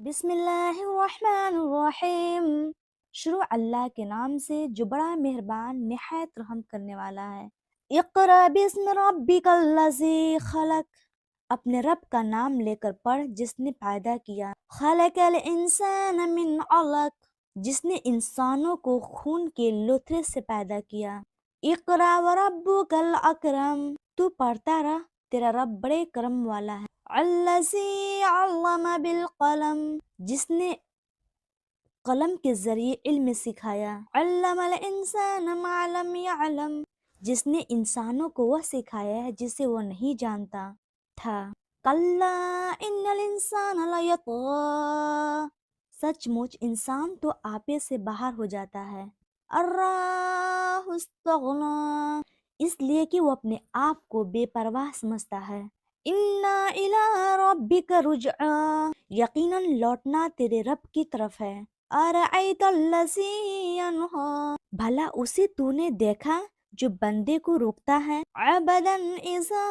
بسم اللہ الرحمن الرحیم۔ شروع اللہ کے نام سے جو بڑا مہربان نہایت رحم کرنے والا ہے۔ اقرأ بسم ربک الذی خلق، اپنے رب کا نام لے کر پڑھ جس نے پیدا کیا۔ خلق الانسان من علق، جس نے انسانوں کو خون کے لوتھڑے سے پیدا کیا۔ اقرأ وربک الاکرم، تو پڑھتا رہ، تیرا رب بڑے کرم والا ہے۔ الذی علم بالقلم، جس نے قلم کے ذریعے علم سکھایا۔ علم الانسان ما لم يعلم، جس نے انسانوں کو وہ سکھایا ہے جسے وہ نہیں جانتا تھا۔ کلا ان الانسان لیطغی، سچ مچ انسان تو آپے سے باہر ہو جاتا ہے۔ الرآہ استغنی، اس لیے کہ وہ اپنے آپ کو بے پرواہ سمجھتا ہے۔ انا الی ربک رجعی، یقیناً لوٹنا تیرے رب کی طرف ہے۔ ارأیت الذی ینہی، بھلا اسے تو نے دیکھا جو بندے کو روکتا ہے۔ عبدا اذا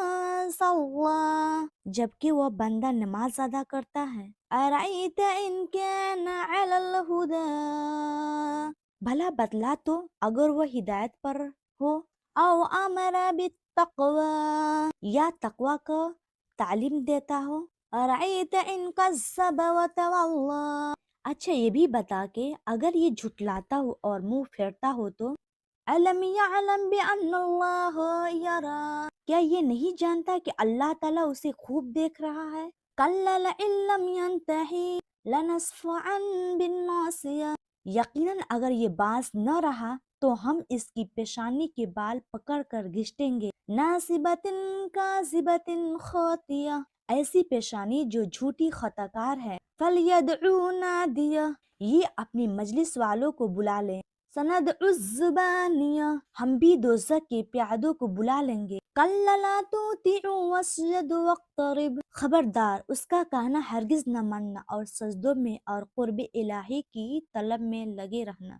صلی، جبکہ وہ بندہ نماز ادا کرتا ہے۔ ارأیت ان کان علی الہدی، بھلا بتلا تو اگر وہ ہدایت پر ہو۔ او امر بالتقوی، یا تقوی کو تعلیم دیتا ہو۔ ارأیت ان کذب وتولی، اچھا یہ بھی بتا کہ اگر یہ جھٹلاتا ہو اور منہ پھیرتا ہو تو۔ الم یعلم بان اللہ یری، کیا یہ نہیں جانتا کہ اللہ تعالیٰ اسے خوب دیکھ رہا ہے۔ کلا لئن لم ینتہی لنصفعا بالناصیہ، یقیناً اگر یہ باز نہ رہا تو ہم اس کی پیشانی کے بال پکڑ کر گھسیٹیں گے۔ ناصبۃ کاذبۃ خاطیہ، ایسی پیشانی جو جھوٹی خطا کار ہے۔ فلیدعو نادیہ، یہ اپنی مجلس والوں کو بلا لیں۔ سندعو الزبانیہ، ہم بھی دوزخ کے پیادوں کو بلا لیں گے۔ کلا لا تطیعوا واسجدوا واقترب، خبردار اس کا کہنا ہرگز نہ ماننا اور سجدوں میں اور قرب الہی کی طلب میں لگے رہنا۔